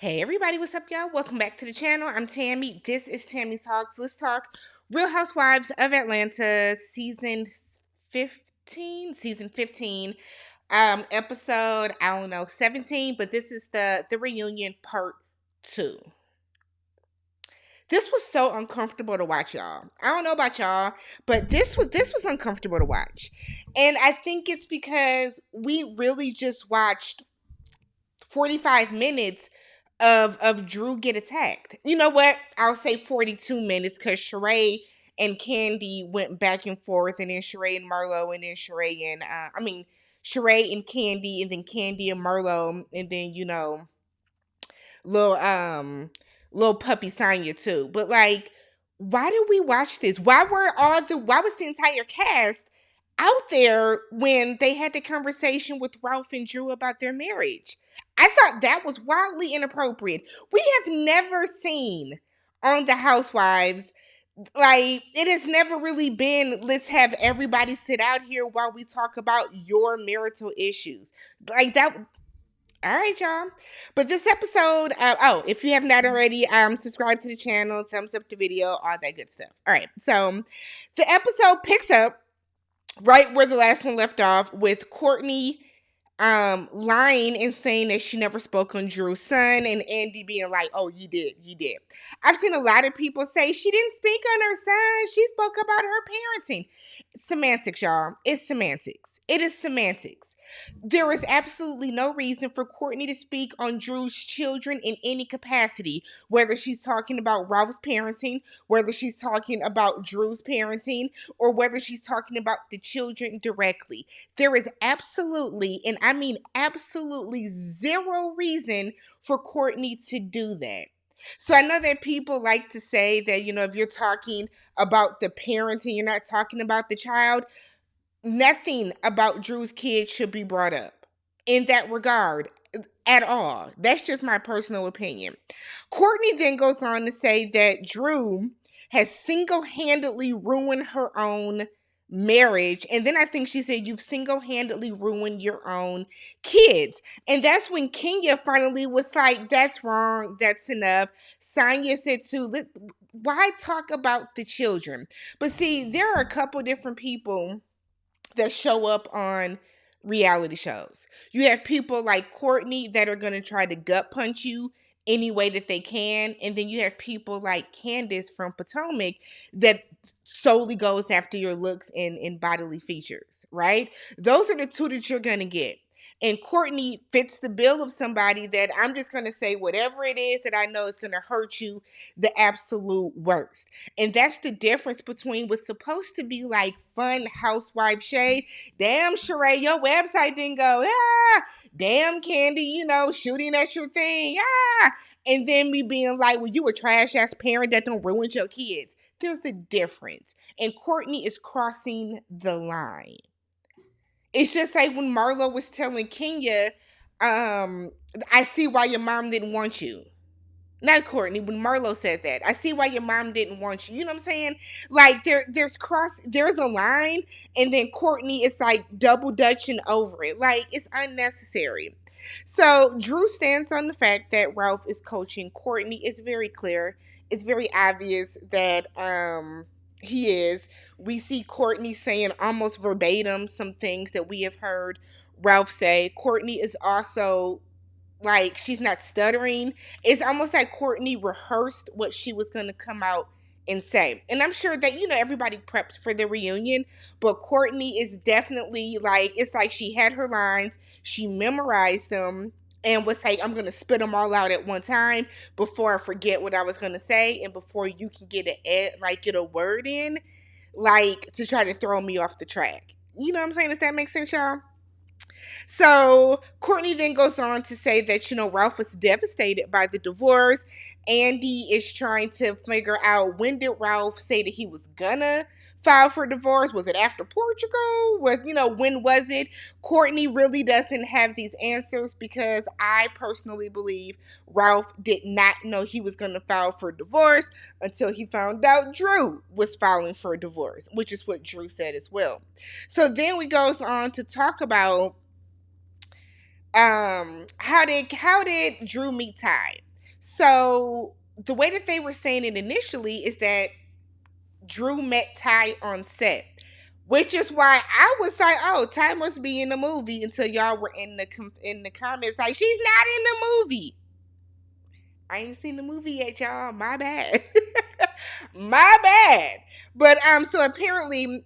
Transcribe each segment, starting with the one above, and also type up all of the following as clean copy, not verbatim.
Hey everybody, what's up y'all? Welcome back to the channel. I'm Tammy. This is TammyTalks. Let's talk Real Housewives of Atlanta season 15, episode, I don't know, 17, but this is the reunion part 2. This was so uncomfortable to watch, y'all. I don't know about y'all, but this was uncomfortable to watch. And I think it's because we really just watched 45 minutes of Drew get attacked. You know what? I'll say 42 minutes because Sheree and Candy went back and forth, and then Sheree and Marlo, and then Sheree and Candy, and then Candy and Marlo, and then little little puppy Sanya too. But like, why did we watch this? Why was the entire cast out there when they had the conversation with Ralph and Drew about their marriage? I thought that was wildly inappropriate. We have never seen on the Housewives, like, it has never really been, let's have everybody sit out here while we talk about your marital issues. Like that. All right, y'all. But this episode, if you have not already, subscribe to the channel, thumbs up the video, all that good stuff. All right, so the episode picks up right where the last one left off with Courtney lying and saying that she never spoke on Drew's son, and Andy being like, oh, you did. I've seen a lot of people say she didn't speak on her son, she spoke about her parenting. Semantics, y'all. It's semantics. It is semantics. There is absolutely no reason for Courtney to speak on Drew's children in any capacity, whether she's talking about Ralph's parenting, whether she's talking about Drew's parenting, or whether she's talking about the children directly. There is absolutely, and I mean absolutely, zero reason for Courtney to do that. So I know that people like to say that, if you're talking about the parenting, you're not talking about the child. Nothing about Drew's kids should be brought up in that regard at all. That's just my personal opinion. Courtney then goes on to say that Drew has single-handedly ruined her own marriage. And then I think she said, you've single-handedly ruined your own kids. And that's when Kenya finally was like, that's wrong. That's enough. Sanya said too, why talk about the children? But see, there are a couple different people that show up on reality shows. You have people like Courtney that are going to try to gut punch you any way that they can. And then you have people like Candace from Potomac that solely goes after your looks and bodily features, right? Those are the two that you're going to get. And Courtney fits the bill of somebody that I'm just going to say whatever it is that I know is going to hurt you the absolute worst. And that's the difference between what's supposed to be like fun housewife shade. Damn, Sheree, your website didn't go. Ah, damn, Candy, shooting at your thing. Ah, and then me being like, well, you a trash ass parent that don't ruin your kids. There's a difference. And Courtney is crossing the line. It's just like when Marlo was telling Kenya, I see why your mom didn't want you. Not Courtney, when Marlo said that. I see why your mom didn't want you. You know what I'm saying? Like there's a line, and then Courtney is like double dutching over it. Like, it's unnecessary. So Drew stands on the fact that Ralph is coaching Courtney. It's very clear. It's very obvious that he is. We see Courtney saying almost verbatim some things that we have heard Ralph say. Courtney is also, like, she's not stuttering. It's almost like Courtney rehearsed what she was going to come out and say. And I'm sure that, everybody preps for the reunion, but Courtney is definitely like, it's like she had her lines, she memorized them, and was like, I'm going to spit them all out at one time before I forget what I was going to say, and before you can get a word in, like, to try to throw me off the track. You know what I'm saying? Does that make sense, y'all? So Courtney then goes on to say that, Ralph was devastated by the divorce. Andy is trying to figure out, when did Ralph say that he was gonna file for divorce? Was it after Portugal? When was it? Courtney really doesn't have these answers, because I personally believe Ralph did not know he was gonna file for divorce until he found out Drew was filing for a divorce, which is what Drew said as well. So then we goes on to talk about how did Drew meet Ty? So the way that they were saying it initially is that Drew met Ty on set, which is why I was like, "Oh, Ty must be in the movie." Until y'all were in the comments like, "She's not in the movie." I ain't seen the movie yet, y'all. My bad. My bad. But so apparently,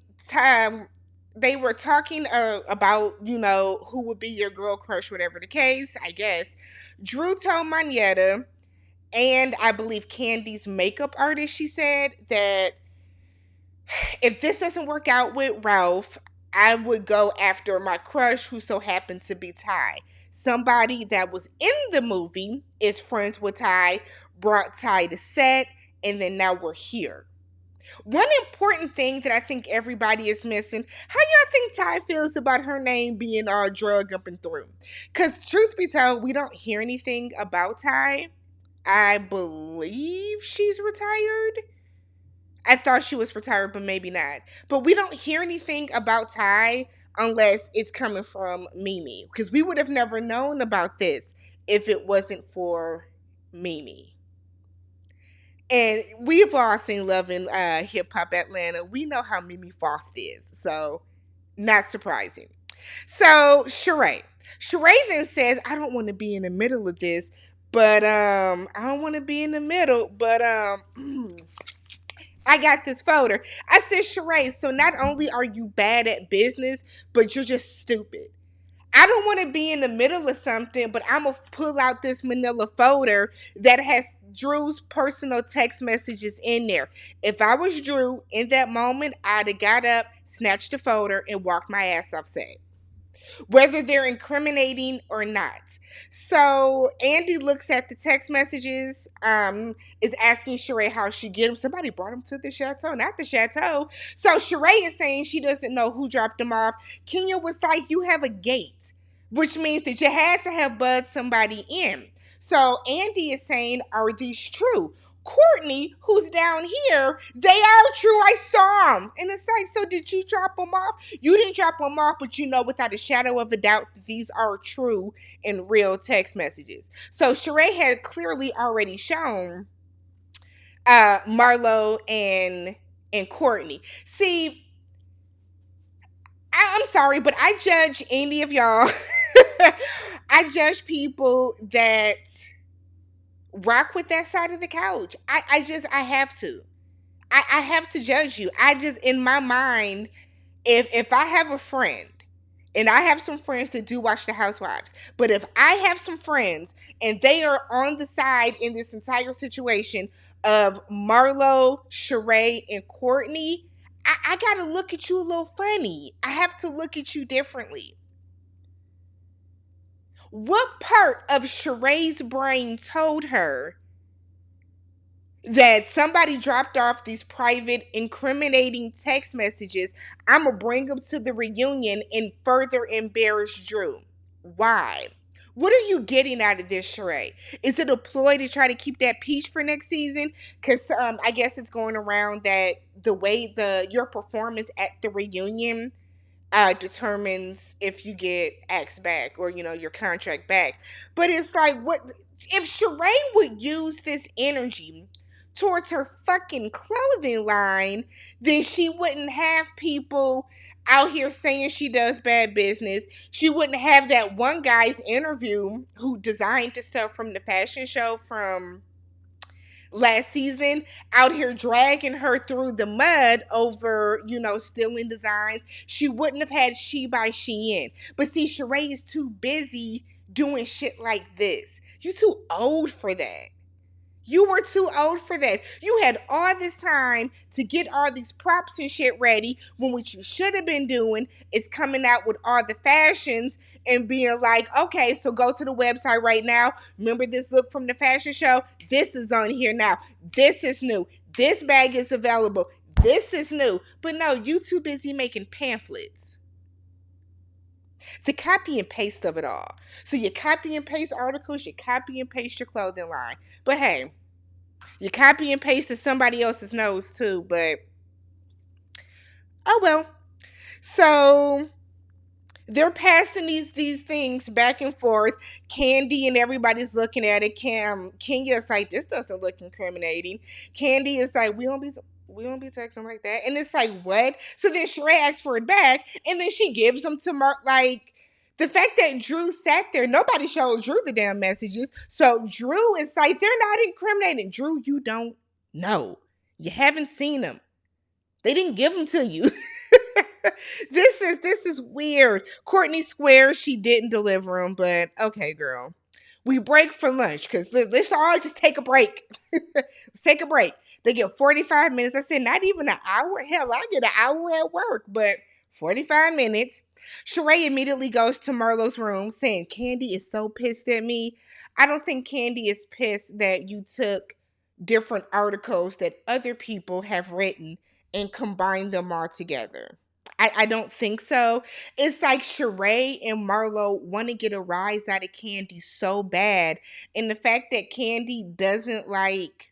they were talking about who would be your girl crush, whatever the case. I guess Drew told Manetta, and I believe Candy's makeup artist. She said that if this doesn't work out with Ralph, I would go after my crush, who so happened to be Ty. Somebody that was in the movie is friends with Ty, brought Ty to set, and then now we're here. One important thing that I think everybody is missing: how y'all think Ty feels about her name being all drug up and through? Because truth be told, we don't hear anything about Ty. I believe she's retired. I thought she was retired, but maybe not. But we don't hear anything about Ty unless it's coming from Mimi. Because we would have never known about this if it wasn't for Mimi. And we've all seen Love and Hip Hop Atlanta. We know how Mimi Faust is. So, not surprising. So, Sheree. Sheree then says, I don't want to be in the middle of this, but I don't want to be in the middle, but I got this folder. I said, Sheree, so not only are you bad at business, but you're just stupid. I don't want to be in the middle of something, but I'm going to pull out this manila folder that has Drew's personal text messages in there. If I was Drew in that moment, I'd have got up, snatched the folder, and walked my ass off set, whether they're incriminating or not. So Andy looks at the text messages, is asking Sheree how she get them. Somebody brought him to the chateau, not the chateau. So Sheree is saying she doesn't know who dropped them off. Kenya was like, you have a gate, which means that you had to have buzzed somebody in. So Andy is saying, are these true? Courtney, who's down here, they are true. I saw them. And it's like, so did you drop them off? You didn't drop them off, but you know without a shadow of a doubt that these are true and real text messages. So Sheree had clearly already shown Marlo and Courtney. See, I'm sorry, but I judge any of y'all. I judge people that rock with that side of the couch. I have to. I have to judge you. I just, in my mind, if I have a friend, and I have some friends that do watch the Housewives, but if I have some friends and they are on the side in this entire situation of Marlo, Sheree, and Courtney, I gotta look at you a little funny. I have to look at you differently. What part of Sheree's brain told her that somebody dropped off these private incriminating text messages? I'm going to bring them to the reunion and further embarrass Drew. Why? What are you getting out of this, Sheree? Is it a ploy to try to keep that peach for next season? Because I guess it's going around that the way your performance at the reunion determines if you get asked back or your contract back. But it's like, what if Sheree would use this energy towards her fucking clothing line? Then she wouldn't have people out here saying she does bad business. She wouldn't have that one guy's interview who designed the stuff from the fashion show from last season out here dragging her through the mud over, stealing designs. She wouldn't have had She by Shein. But see, Sheree is too busy doing shit like this. You're too old for that. You were too old for that. You had all this time to get all these props and shit ready when what you should have been doing is coming out with all the fashions and being like, okay, so go to the website right now. Remember this look from the fashion show? This is on here now. This is new. This bag is available. This is new. But no, you too busy making pamphlets. The copy and paste of it all. So you copy and paste articles, you copy and paste your clothing line. But hey, you copy and paste to somebody else's nose too, but oh well. So They're passing these things back and forth. Candy and everybody's looking at it. Kenya is like, this doesn't look incriminating. Candy is like, we don't be texting like that. And it's like, what? So then Sheree asks for it back, and then she gives them to like the fact that Drew sat there, nobody showed Drew the damn messages. So Drew is like, they're not incriminating. Drew, you don't know. You haven't seen them. They didn't give them to you. This is weird. Courtney swears she didn't deliver them, but okay, girl. We break for lunch because let's all just take a break. Let's take a break. They get 45 minutes. I said, not even an hour. Hell, I get an hour at work, but 45 minutes. Sheree immediately goes to Marlo's room saying, Candy is so pissed at me. I don't think Candy is pissed that you took different articles that other people have written and combined them all together. I don't think so. It's like Sheree and Marlo want to get a rise out of Candy so bad. And the fact that Candy doesn't like,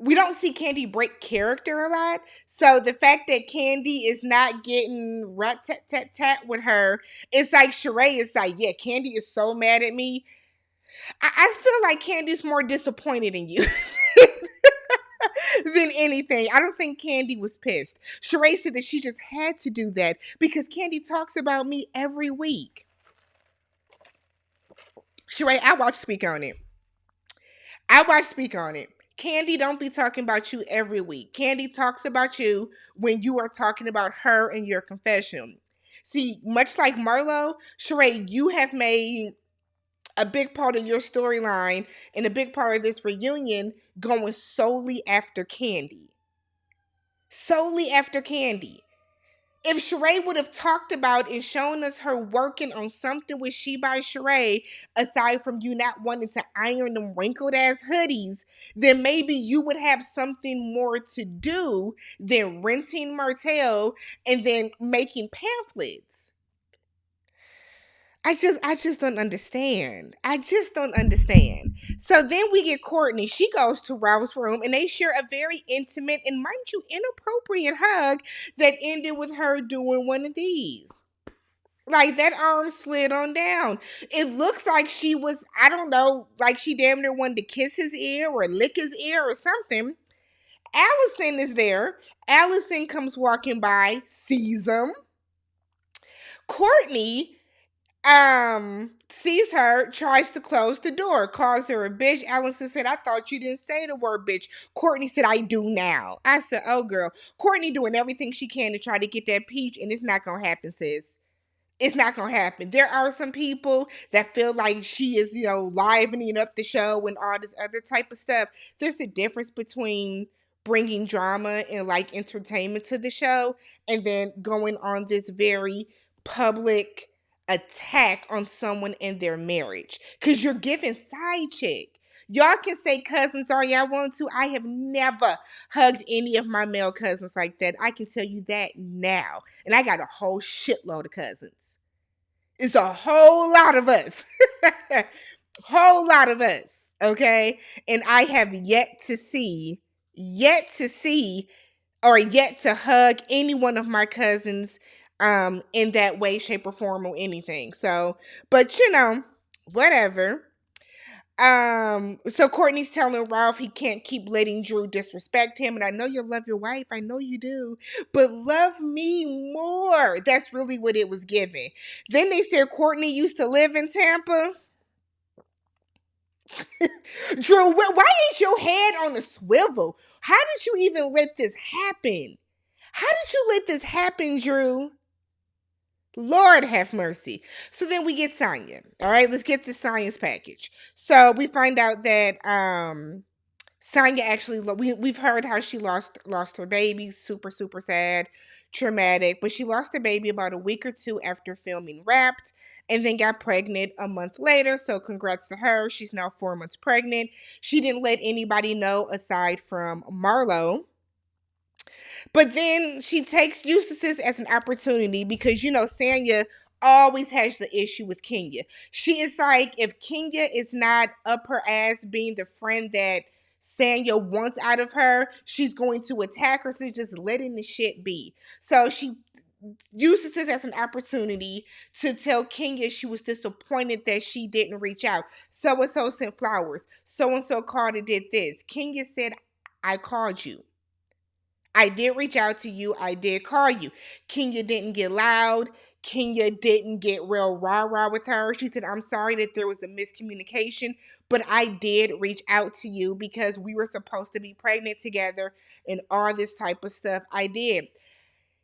we don't see Candy break character a lot. So the fact that Candy is not getting rat tat tat tat with her, it's like Sheree is like, yeah, Candy is so mad at me. I feel like Candy's more disappointed in you. Than anything. I don't think Candy was pissed. Sheree said that she just had to do that because Candy talks about me every week. Sheree, I watch Speak on it. Candy don't be talking about you every week. Candy talks about you when you are talking about her in your confession. See, much like Marlo, Sheree, you have made a big part of your storyline and a big part of this reunion going solely after Candy. Solely after Candy. If Sheree would have talked about and shown us her working on something with She by Sheree, aside from you not wanting to iron them wrinkled ass hoodies, then maybe you would have something more to do than renting Martell and then making pamphlets. I just don't understand. I just don't understand. So then we get Courtney. She goes to Ralph's room and they share a very intimate and, mind you, inappropriate hug that ended with her doing one of these. Like that arm slid on down. It looks like she was, I don't know, like she damn near wanted to kiss his ear or lick his ear or something. Allison is there. Allison comes walking by, sees him. Courtney sees her, tries to close the door, calls her a bitch. Allison said, I thought you didn't say the word bitch. Courtney said, I do now. I said, oh girl, Courtney doing everything she can to try to get that peach, and it's not gonna happen, sis. It's not gonna happen. There are some people that feel like she is, livening up the show and all this other type of stuff. There's a difference between bringing drama and like entertainment to the show and then going on this very public attack on someone in their marriage because you're giving side chick. Y'all can say cousins all y'all want to. I have never hugged any of my male cousins like that. I can tell you that now. And I got a whole shitload of cousins. It's a whole lot of us. Whole lot of us. Okay? And I have yet to see, or yet to hug any one of my cousins in that way, shape, or form or anything. So, but whatever. So Courtney's telling Ralph he can't keep letting Drew disrespect him. And I know you love your wife. I know you do. But love me more. That's really what it was giving. Then they said Courtney used to live in Tampa. Drew, why ain't your head on the swivel? How did you even let this happen? How did you let this happen, Drew? Lord have mercy. So then we get Sanya. All right, let's get to Sanya's package. So we find out that Sanya actually, we've heard how she lost her baby. Super, super sad, traumatic. But she lost her baby about a week or two after filming Wrapped and then got pregnant a month later. So congrats to her. She's now 4 months pregnant. She didn't let anybody know aside from Marlo. But then she uses this as an opportunity because, Sanya always has the issue with Kenya. She is like, if Kenya is not up her ass being the friend that Sanya wants out of her, she's going to attack her. So just letting the shit be. So she uses this as an opportunity to tell Kenya she was disappointed that she didn't reach out. So and so sent flowers. So and so called and did this. Kenya said, I called you. I did reach out to you. I did call you. Kenya didn't get loud. Kenya didn't get real rah-rah with her. She said, I'm sorry that there was a miscommunication, but I did reach out to you because we were supposed to be pregnant together and all this type of stuff. I did.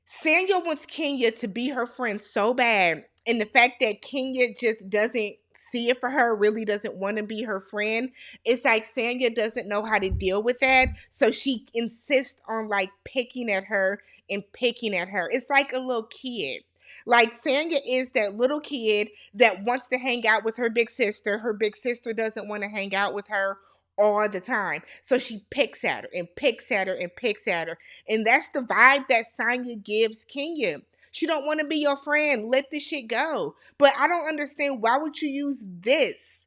Sanya wants Kenya to be her friend so bad. And the fact that Kenya just doesn't see it for her, really doesn't want to be her friend, it's like Sanya doesn't know how to deal with that. So she insists on like picking at her and picking at her. It's like a little kid. Like Sanya is that little kid that wants to hang out with her big sister. Her big sister doesn't want to hang out with her all the time. So she picks at her and picks at her and picks at her. And that's the vibe that Sanya gives Kenya. She don't want to be your friend. Let this shit go. But I don't understand, why would you use this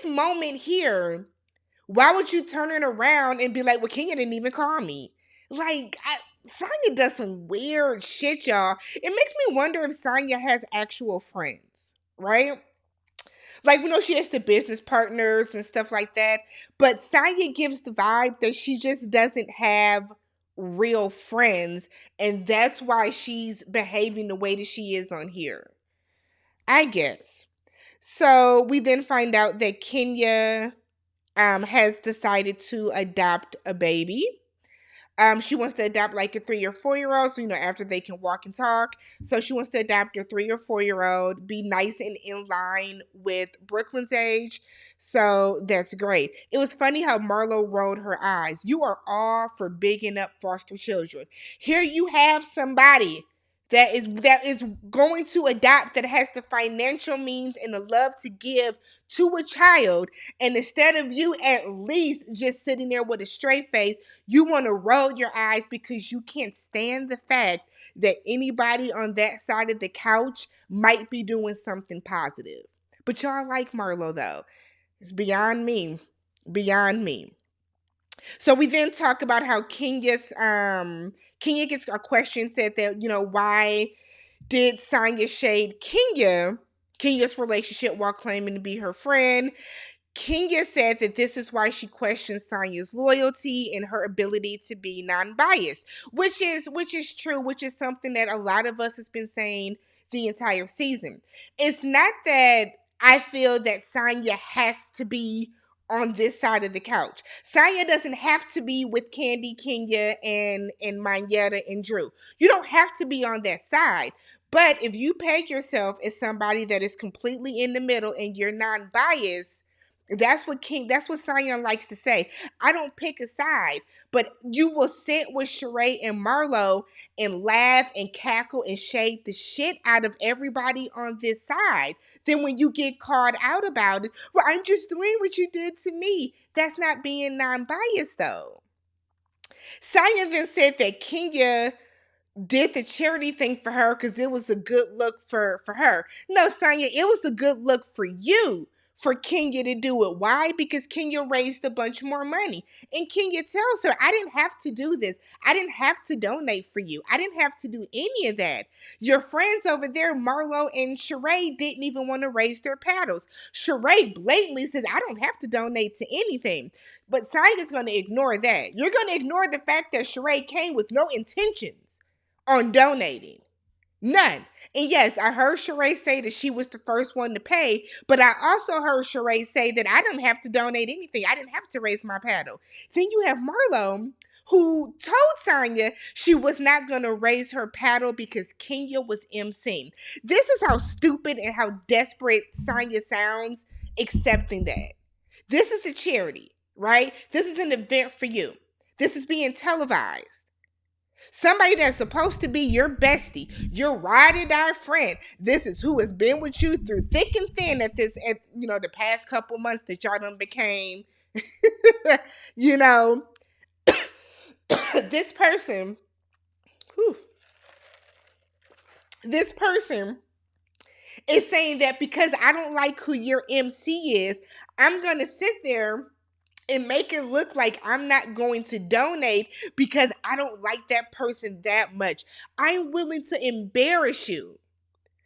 moment here? Why would you turn it around and be like, well, Kenya didn't even call me? Like, Sanya does some weird shit, y'all. It makes me wonder if Sanya has actual friends, right? Like, we know she has the business partners and stuff like that, but Sanya gives the vibe that she just doesn't have real friends, and that's why she's behaving the way that she is on here, I guess. So we then find out that Kenya has decided to adopt a baby. She wants to adopt like a 3 or 4 year old, so after they can walk and talk. So she wants to adopt a 3 or 4 year old, be nice and in line with Brooklyn's age. So that's great. It was funny how Marlo rolled her eyes. You are all for bigging up foster children. Here you have somebody that is going to adopt, that has the financial means and the love to give to a child, and instead of you at least just sitting there with a straight face, you want to roll your eyes because you can't stand the fact that anybody on that side of the couch might be doing something positive. But y'all like Marlo though. It's beyond me. Beyond me. So we then talk about how Kenya gets a question, said that, why did Sanya shade Kenya's relationship while claiming to be her friend? Kenya said that this is why she questions Sanya's loyalty and her ability to be non-biased, which is true, which is something that a lot of us has been saying the entire season. It's not that I feel that Sanya has to be on this side of the couch. Sanya doesn't have to be with Kandi, Kenya, and Manyetta and Drew. You don't have to be on that side. But if you peg yourself as somebody that is completely in the middle and you're non-biased, that's what Sanya likes to say. I don't pick a side, but you will sit with Sheree and Marlo and laugh and cackle and shade the shit out of everybody on this side. Then when you get called out about it, well, I'm just doing what you did to me. That's not being non-biased though. Sanya then said that Kenya did the charity thing for her because it was a good look for her. No, Sanya, it was a good look for you, for Kenya to do it. Why? Because Kenya raised a bunch more money. And Kenya tells her, I didn't have to do this. I didn't have to donate for you. I didn't have to do any of that. Your friends over there, Marlo and Sheree, didn't even want to raise their paddles. Sheree blatantly says, I don't have to donate to anything. But Sanya's going to ignore that. You're going to ignore the fact that Sheree came with no intentions on donating. None. And yes, I heard Sheree say that she was the first one to pay, but I also heard Sheree say that I didn't have to donate anything. I didn't have to raise my paddle. Then you have Marlo, who told Sanya she was not going to raise her paddle because Kenya was emceeing. This is how stupid and how desperate Sanya sounds accepting that. This is a charity, right? This is an event for you. This is being televised. Somebody that's supposed to be your bestie, your ride or die friend. This is who has been with you through thick and thin at the past couple months that y'all done became, this person, this person is saying that because I don't like who your MC is, I'm going to sit there and make it look like I'm not going to donate because I don't like that person that much. I'm willing to embarrass you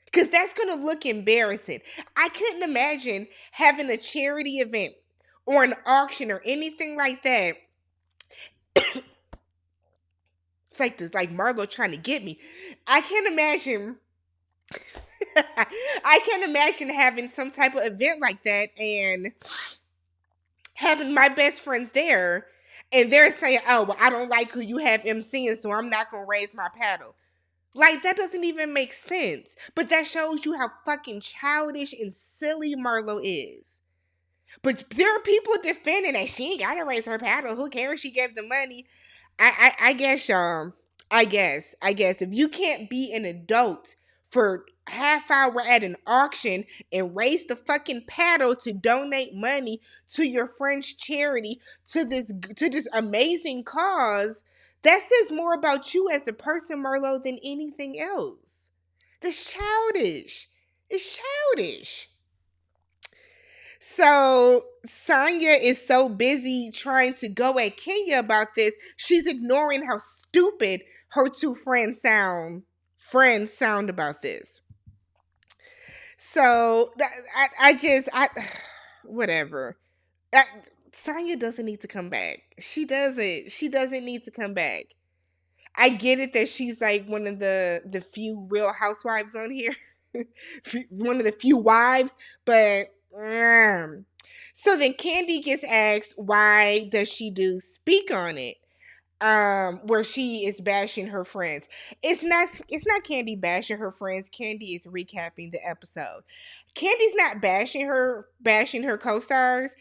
because that's going to look embarrassing. I couldn't imagine having a charity event or an auction or anything like that. It's like this, like Marlo trying to get me. I can't imagine. I can't imagine having some type of event like that and having my best friends there, and they're saying, "Oh, well, I don't like who you have MCing, so I'm not gonna raise my paddle." Like, that doesn't even make sense. But that shows you how fucking childish and silly Marlo is. But there are people defending that she ain't gotta raise her paddle. Who cares? She gave the money. I guess, y'all. I guess if you can't be an adult for half hour at an auction and raise the fucking paddle to donate money to your friend's charity to this amazing cause, that says more about you as a person, Marlo, than anything else. That's childish. It's childish. So Sanya is so busy trying to go at Kenya about this, she's ignoring how stupid her two friends sound about this. So I whatever. I, Sanya doesn't need to come back. She doesn't. She doesn't need to come back. I get it that she's like one of the few real housewives on here, one of the few wives, but so then Candy gets asked why does she do speak on it, where she is bashing her friends. It's not Candy bashing her friends. Candy is recapping the episode. Candy's not bashing her co-stars,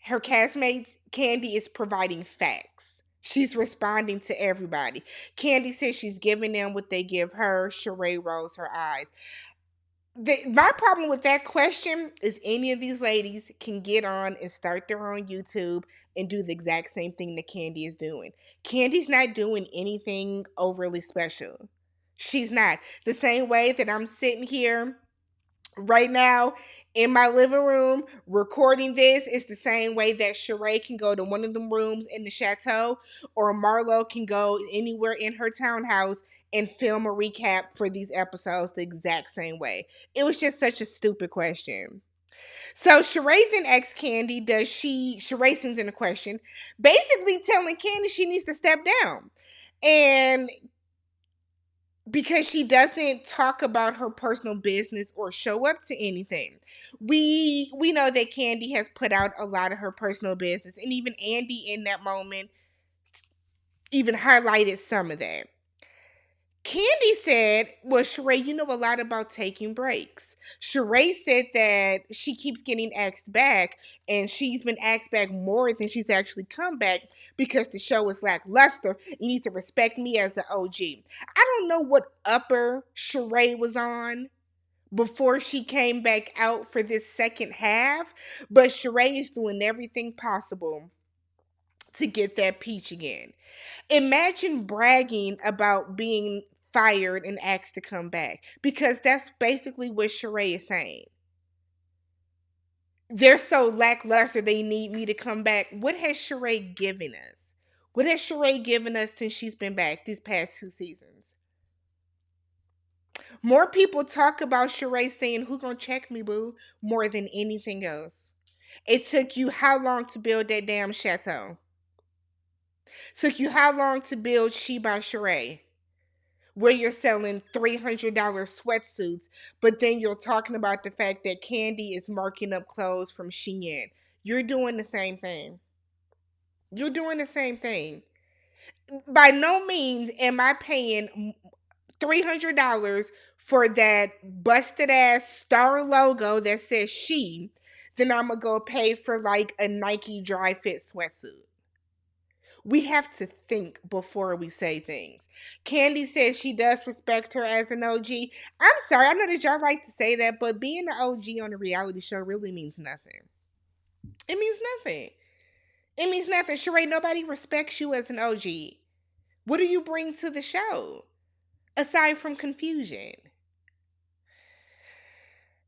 her castmates. Candy is providing facts. She's responding to everybody. Candy says she's giving them what they give her. Sheree rolls her eyes. My problem with that question is any of these ladies can get on and start their own YouTube and do the exact same thing that Candy is doing. Candy's not doing anything overly special. She's not. The same way that I'm sitting here right now in my living room recording this is the same way that Sheree can go to one of them rooms in the chateau, or Marlo can go anywhere in her townhouse and film a recap for these episodes the exact same way. It was just such a stupid question. So Sheree then asks Candy, Sheree sends in a question, basically telling Candy she needs to step down. And because she doesn't talk about her personal business or show up to anything. We know that Candy has put out a lot of her personal business, and even Andy in that moment even highlighted some of that. Candy said, well, Sheree, you know a lot about taking breaks. Sheree said that she keeps getting asked back, and she's been asked back more than she's actually come back because the show is lackluster. You need to respect me as an OG. I don't know what upper Sheree was on before she came back out for this second half, but Sheree is doing everything possible to get that peach again. Imagine bragging about being fired and asked to come back, because that's basically what Sheree is saying. They're so lackluster, they need me to come back. What has Sheree given us? What has Sheree given us since she's been back these past 2 seasons? More people talk about Sheree saying, "Who gonna check me, boo?" more than anything else. It took you how long to build that damn chateau? Took you how long to build She by Sheree? Where you're selling $300 sweatsuits, but then you're talking about the fact that Candy is marking up clothes from Shein. You're doing the same thing. You're doing the same thing. By no means am I paying $300 for that busted ass star logo that says She. Then I'm gonna go pay for like a Nike dry fit sweatsuit. We have to think before we say things. Candy says she does respect her as an OG. I'm sorry, I know that y'all like to say that, but being an OG on a reality show really means nothing. It means nothing. It means nothing. Sheree, nobody respects you as an OG. What do you bring to the show? Aside from confusion.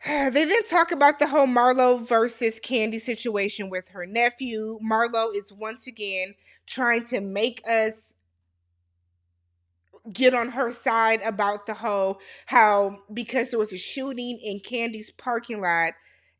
They then talk about the whole Marlo versus Candy situation with her nephew. Marlo is once again trying to make us get on her side about the whole how because there was a shooting in Candy's parking lot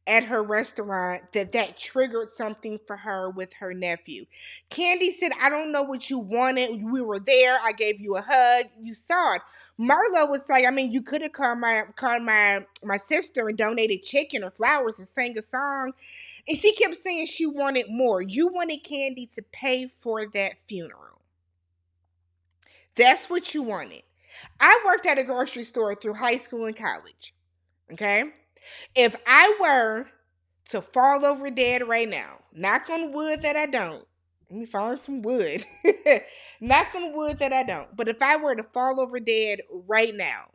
at her restaurant that triggered something for her with her nephew. Candy said, "I don't know what you wanted. We were there. I gave you a hug. You saw it." Marlo was like, "I mean, you could have called my sister and donated chicken or flowers and sang a song." And she kept saying she wanted more. You wanted Candy to pay for that funeral. That's what you wanted. I worked at a grocery store through high school and college. Okay? If I were to fall over dead right now, knock on wood that I don't. Let me find some wood. Knock on wood that I don't. But if I were to fall over dead right now,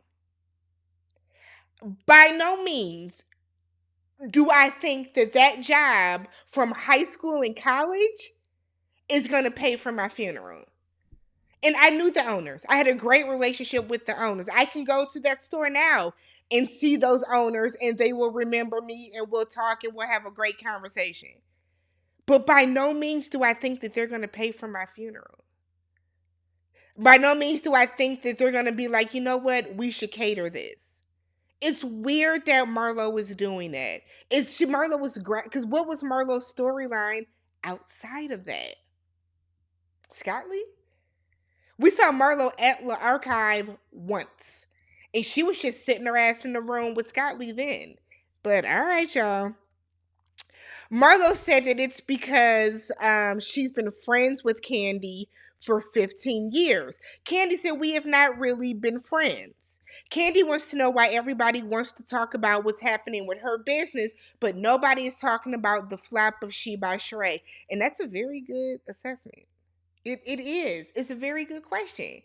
by no means do I think that job from high school and college is going to pay for my funeral. And I knew the owners. I had a great relationship with the owners. I can go to that store now and see those owners and they will remember me and we'll talk and we'll have a great conversation. But by no means do I think that they're going to pay for my funeral. By no means do I think that they're going to be like, you know what, we should cater this. It's weird that Marlo was doing that. Marlo was great because what was Marlo's storyline outside of that? Scotland? We saw Marlo at the archive once. And she was just sitting her ass in the room with Scott Lee then. But all right, y'all. Marlo said that it's because she's been friends with Candy for 15 years. Candy said we have not really been friends. Candy wants to know why everybody wants to talk about what's happening with her business, but nobody is talking about the flop of She by Sheree. And that's a very good assessment. It is. It's a very good question.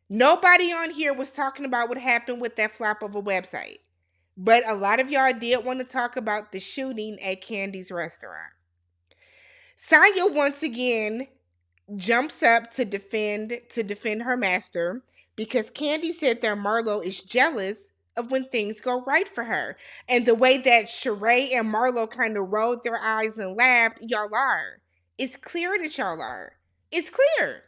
Nobody on here was talking about what happened with that flop of a website. But a lot of y'all did want to talk about the shooting at Candy's restaurant. Sanya once again jumps up to defend her master because Candy said that Marlo is jealous of when things go right for her. And the way that Sheree and Marlo kind of rolled their eyes and laughed, y'all are. It's clear that y'all are. It's clear.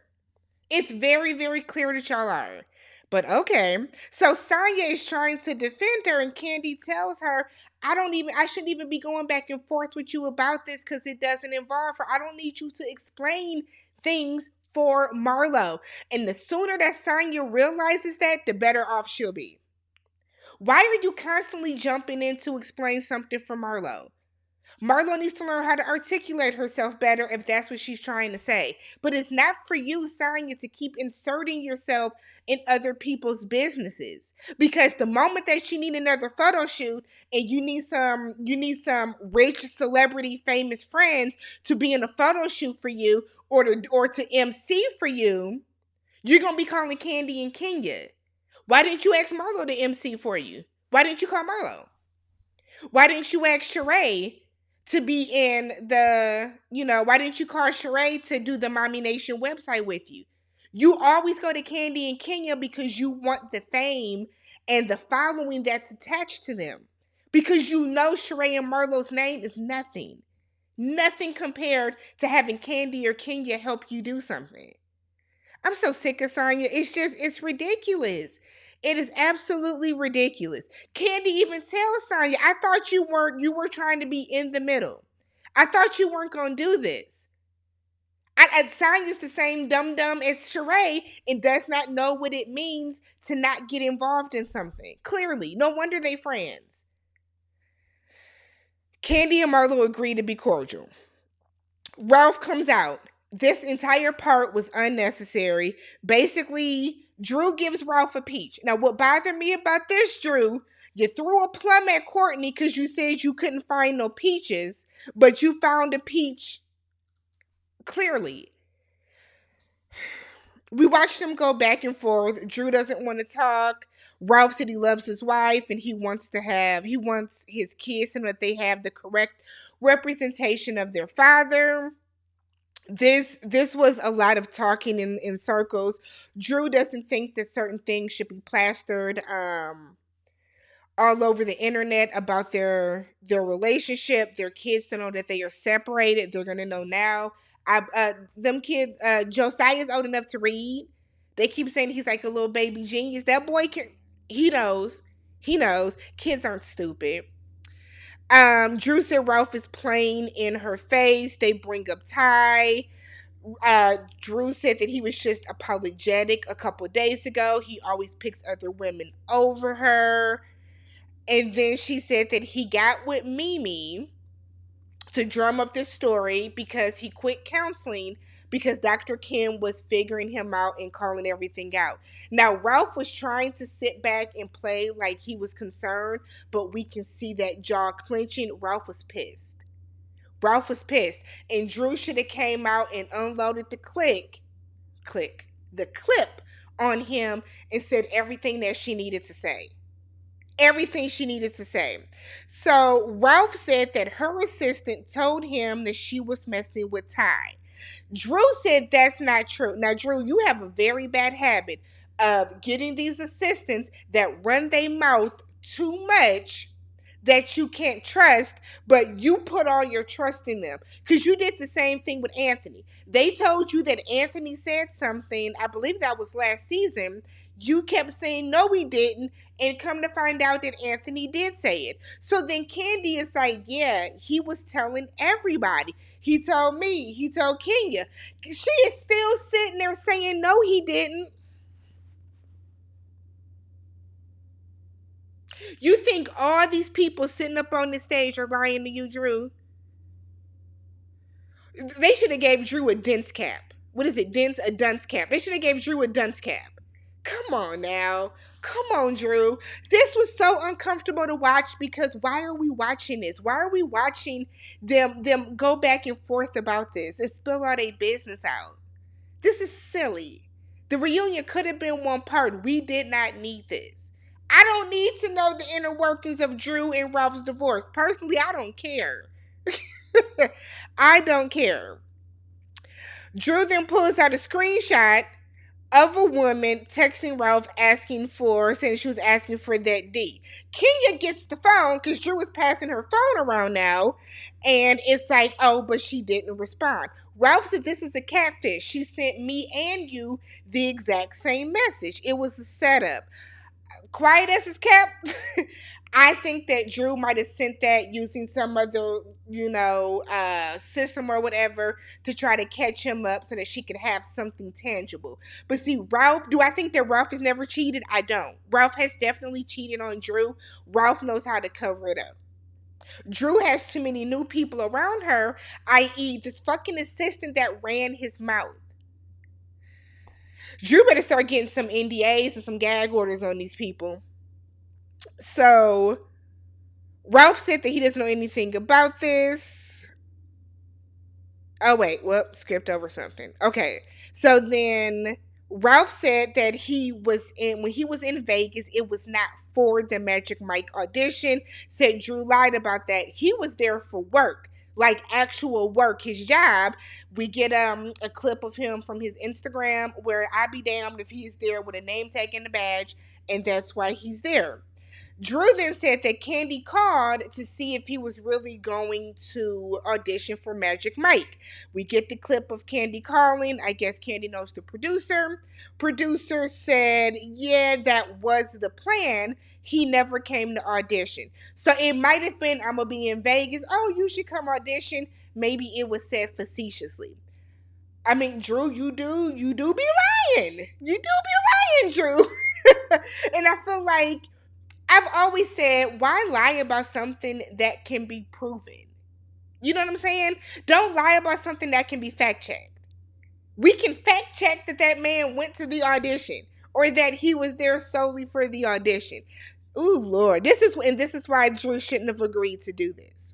It's very, very clear that y'all are. But okay. So Sanya is trying to defend her, and Candy tells her, I shouldn't even be going back and forth with you about this because it doesn't involve her. I don't need you to explain things for Marlo. And the sooner that Sanya realizes that, the better off she'll be. Why are you constantly jumping in to explain something for Marlo? Marlo needs to learn how to articulate herself better if that's what she's trying to say. But it's not for you, Sanya, to keep inserting yourself in other people's businesses. Because the moment that you need another photo shoot and you need some rich celebrity famous friends to be in a photo shoot for you or to MC for you, you're gonna be calling Candy and Kenya. Why didn't you ask Marlo to MC for you? Why didn't you call Marlo? Why didn't you ask Sheree to be in why didn't you call Sheree to do the Mommy Nation website with you? You always go to Candy and Kenya because you want the fame and the following that's attached to them. Because you know Sheree and Marlo's name is nothing. Nothing compared to having Candy or Kenya help you do something. I'm so sick of Sanya. It's ridiculous. It is absolutely ridiculous. Candy even tells Sanya, I thought you were trying to be in the middle. I thought you weren't going to do this. Sanya's the same dum-dum as Sheree and does not know what it means to not get involved in something. Clearly. No wonder they friends. Candy and Marlo agree to be cordial. Ralph comes out. This entire part was unnecessary. Basically, Drew gives Ralph a peach. Now, what bothered me about this, Drew, you threw a plum at Courtney because you said you couldn't find no peaches, but you found a peach clearly. We watched them go back and forth. Drew doesn't want to talk. Ralph said he loves his wife and he wants his kids and that they have the correct representation of their father. This was a lot of talking in circles. Drew doesn't think that certain things should be plastered all over the internet about their relationship. Their kids to know that they are separated. They're gonna know now. Them kid Josiah's old enough to read. They keep saying he's like a little baby genius. That boy can. He knows. He knows. Kids aren't stupid. Drew said Ralph is playing in her face. They bring up Ty. Drew said that he was just apologetic a couple days ago. He always picks other women over her. And then she said that he got with Mimi to drum up this story because he quit counseling because Dr. Kim was figuring him out and calling everything out. Now, Ralph was trying to sit back and play like he was concerned, but we can see that jaw clenching. Ralph was pissed. Ralph was pissed. And Drew should have came out and unloaded the clip on him and said everything that she needed to say. Everything she needed to say. So Ralph said that her assistant told him that she was messing with Ty. Drew said that's not true. Now, Drew, you have a very bad habit of getting these assistants that run their mouth too much that you can't trust, but you put all your trust in them. Because you did the same thing with Anthony. They told you that Anthony said something, I believe that was last season. You kept saying, no, he didn't. And come to find out that Anthony did say it. So then Kandi is like, yeah, he was telling everybody. He told me. He told Kenya. She is still sitting there saying, no, he didn't. You think all these people sitting up on the stage are lying to you, Drew? They should have gave Drew a dunce cap. What is it? A dunce cap. They should have gave Drew a dunce cap. Come on now. Come on, Drew. This was so uncomfortable to watch because why are we watching this? Why are we watching them go back and forth about this and spill all their business out? This is silly. The reunion could have been one part. We did not need this. I don't need to know the inner workings of Drew and Ralph's divorce. Personally, I don't care. I don't care. Drew then pulls out a screenshot of a woman texting Ralph saying she was asking for that D. Kenya gets the phone because Drew is passing her phone around now. And it's like, oh, but she didn't respond. Ralph said this is a catfish. She sent me and you the exact same message. It was a setup. Quiet as it's kept. I think that Drew might have sent that using some other, system or whatever to try to catch him up so that she could have something tangible. But see, Ralph, do I think that Ralph has never cheated? I don't. Ralph has definitely cheated on Drew. Ralph knows how to cover it up. Drew has too many new people around her, i.e. this fucking assistant that ran his mouth. Drew better start getting some NDAs and some gag orders on these people. So, Ralph said that he doesn't know anything about this. Oh, wait. Skipped over something. Okay. So then Ralph said that when he was in Vegas, it was not for the Magic Mike audition. Said Drew lied about that. He was there for work. Like actual work, his job. We get a clip of him from his Instagram where I be damned if he's there with a name tag and a badge, and that's why he's there. Drew then said that Kandi called to see if he was really going to audition for Magic Mike. We get the clip of Kandi calling. I guess Kandi knows the producer. Producer said, yeah, that was the plan. He never came to audition. So it might have been, I'm going to be in Vegas. Oh, you should come audition. Maybe it was said facetiously. I mean, Drew, you do be lying. You do be lying, Drew. And I feel like I've always said, why lie about something that can be proven? You know what I'm saying? Don't lie about something that can be fact checked. We can fact check that man went to the audition or that he was there solely for the audition. Ooh, Lord. This is why Drew shouldn't have agreed to do this.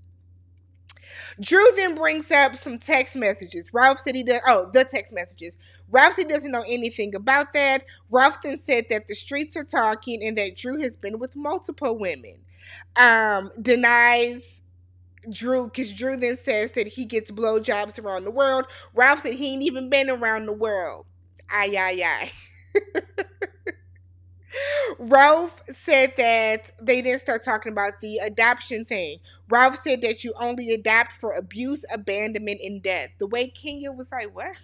Drew then brings up some text messages. Ralph said the text messages. Ralph said he doesn't know anything about that. Ralph then said that the streets are talking and that Drew has been with multiple women. Denies Drew, because Drew then says that he gets blowjobs around the world. Ralph said he ain't even been around the world. Aye. Ralph said that they didn't start talking about the adoption thing. Ralph said that you only adopt for abuse, abandonment, and death. The way Kenya was like, what?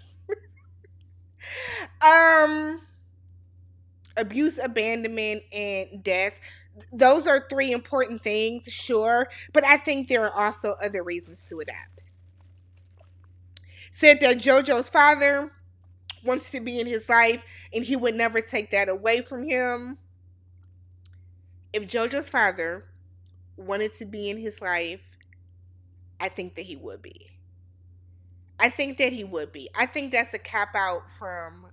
Um, abuse, abandonment, and death. Those are three important things, sure, but I think there are also other reasons to adopt. Said that JoJo's father wants to be in his life and he would never take that away from him. If JoJo's father wanted to be in his life, I think that he would be. I think that he would be. I think that's a cop out from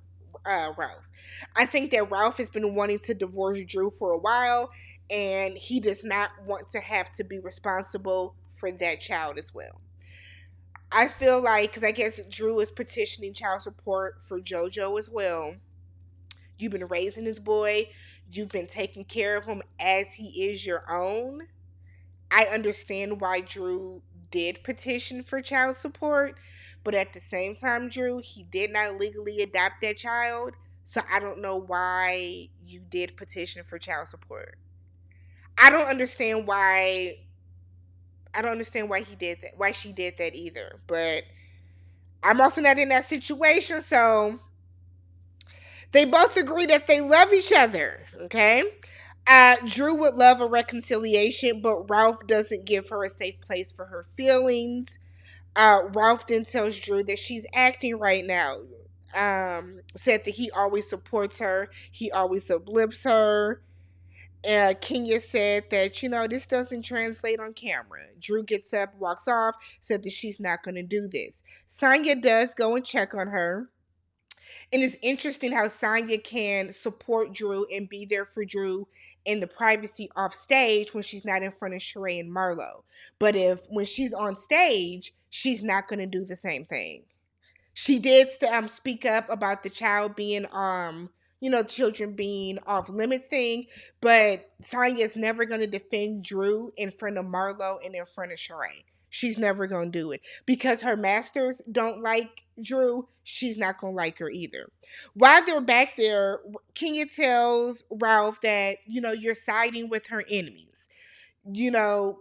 Ralph. I think that Ralph has been wanting to divorce Drew for a while, and he does not want to have to be responsible for that child as well. I feel like, because I guess Drew is petitioning child support for JoJo as well. You've been raising this boy, you've been taking care of him as he is your own. I understand why Drew did petition for child support, but at the same time, Drew, he did not legally adopt that child. So I don't know why you did petition for child support. I don't understand why he did that, why she did that either. But I'm also not in that situation, so they both agree that they love each other, okay? Drew would love a reconciliation, but Ralph doesn't give her a safe place for her feelings. Ralph then tells Drew that she's acting right now. Said that he always supports her, he always uplifts her. Kenya said that, this doesn't translate on camera. Drew gets up, walks off, said that she's not going to do this. Sanya does go and check on her. And it's interesting how Sanya can support Drew and be there for Drew in the privacy off stage when she's not in front of Sheree and Marlo. But when she's on stage, she's not going to do the same thing. She did speak up about the child being children being off limits thing, but Sanya's never going to defend Drew in front of Marlo and in front of Sheree. She's never going to do it. Because her masters don't like Drew, she's not going to like her either. While they're back there, Kenya tells Ralph that, you're siding with her enemies.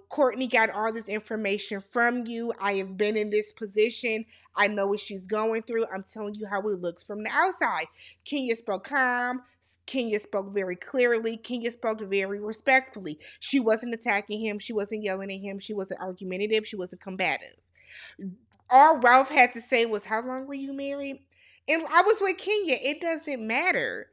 Courtney got all this information from you. I have been in this position. I know what she's going through. I'm telling you how it looks from the outside. Kenya spoke calm. Kenya spoke very clearly. Kenya spoke very respectfully. She wasn't attacking him. She wasn't yelling at him. She wasn't argumentative. She wasn't combative. All Ralph had to say was, how long were you married? And I was with Kenya. It doesn't matter.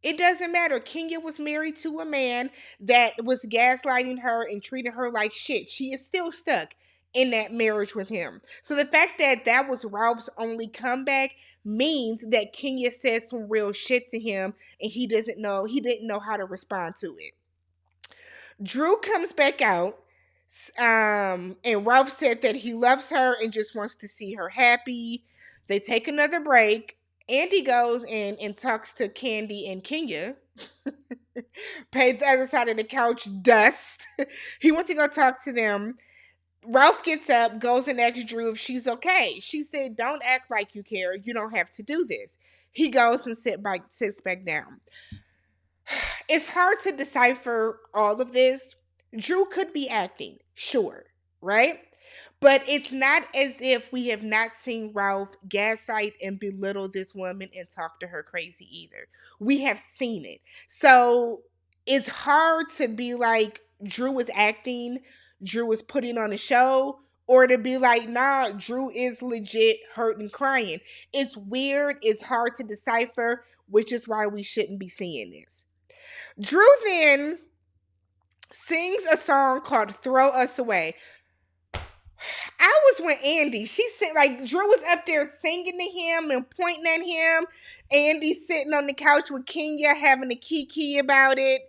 It doesn't matter. Kenya was married to a man that was gaslighting her and treating her like shit. She is still stuck in that marriage with him. So the fact that that was Ralph's only comeback means that Kenya said some real shit to him and he didn't know how to respond to it. Drew comes back out, and Ralph said that he loves her and just wants to see her happy. They take another break. Andy goes and talks to KANDI and Kenya. Paid the other side of the couch dust. He went to go talk to them. Ralph gets up, goes and asks Drew if she's okay. She said, don't act like you care. You don't have to do this. He goes and sits back down. It's hard to decipher all of this. Drew could be acting, sure, right? But it's not as if we have not seen Ralph gaslight and belittle this woman and talk to her crazy either. We have seen it. So it's hard to be like Drew was acting, Drew was putting on a show, or to be like, nah, Drew is legit hurt and crying. It's weird. It's hard to decipher, which is why we shouldn't be seeing this. Drew then sings a song called Throw Us Away. I was with Andy. She said, like, Drew was up there singing to him and pointing at him. Andy sitting on the couch with Kenya having a kiki about it.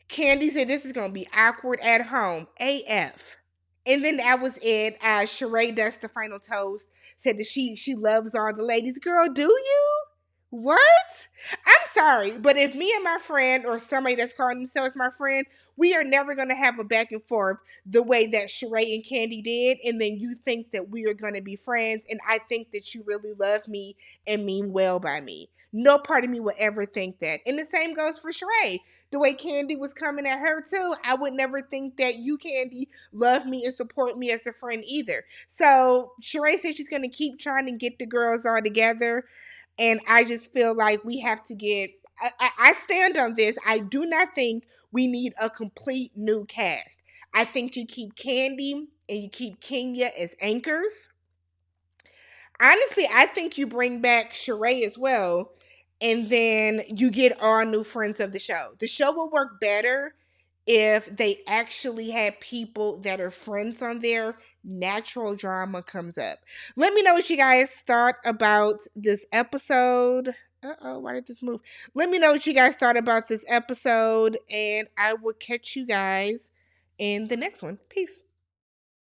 KANDI said, this is going to be awkward at home. AF. And then that was it. Sheree does the final toast. Said that she loves all the ladies. Girl, do you? What? I'm sorry, but if me and my friend or somebody that's calling themselves my friend, we are never going to have a back and forth the way that Sheree and Candy did, and then you think that we are going to be friends, and I think that you really love me and mean well by me. No part of me would ever think that. And the same goes for Sheree. The way Candy was coming at her too, I would never think that you, Candy, love me and support me as a friend either. So Sheree said she's going to keep trying to get the girls all together, and I just feel like we have to get. I stand on this. I do not think we need a complete new cast. I think you keep Candy and you keep Kenya as anchors. Honestly, I think you bring back Sheree as well, and then you get all new friends of the show. The show will work better if they actually had people that are friends on there. Natural drama comes up. Let me know what you guys thought about this episode. Uh-oh, why did this move? Let me know what you guys thought about this episode, and I will catch you guys in the next one. Peace.